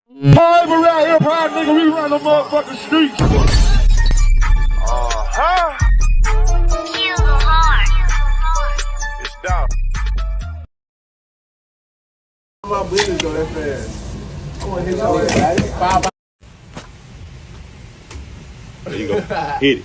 PaperrouteRogers, nigga, we run the motherfucking streets. Fizzle hard. It's down. My business go that fast. I want to hit your ass. There you go. Hit it.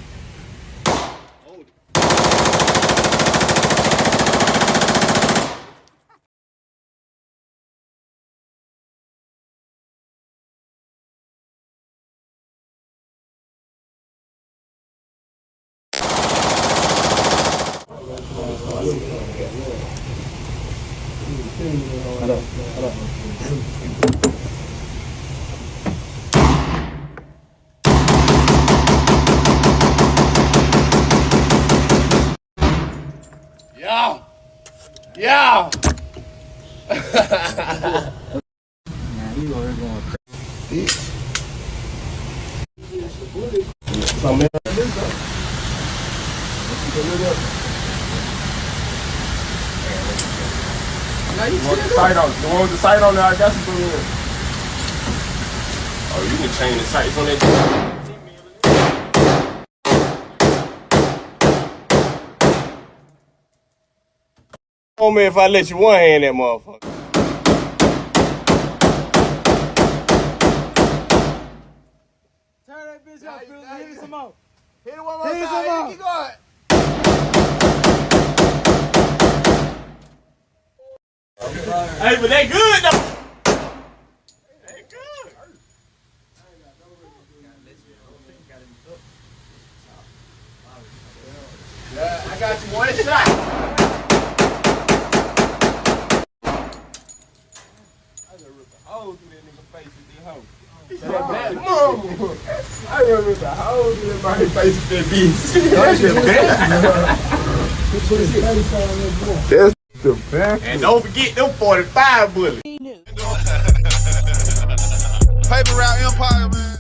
Yeah. Yeah. You want the sight on? You want the sight on there? I got you put in. Oh, you can change the sights on that. Oh man, if I let you one hand that motherfucker. Turn that bitch up, Fizzle. Hit it some more. Hit it one more Hit it some time. more. Keep going. Hey, but they good though. They good. Yeah, I got you one shot. I just ripped a hole through that nigga face with that hoe. I just ripped a hole through that body's face with that bitch. That's the best. That's the best. And don't forget them 45 bullets. Paper Route Empire, man.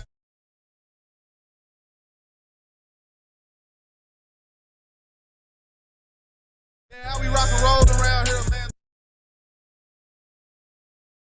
Yeah, how we rock and roll around here.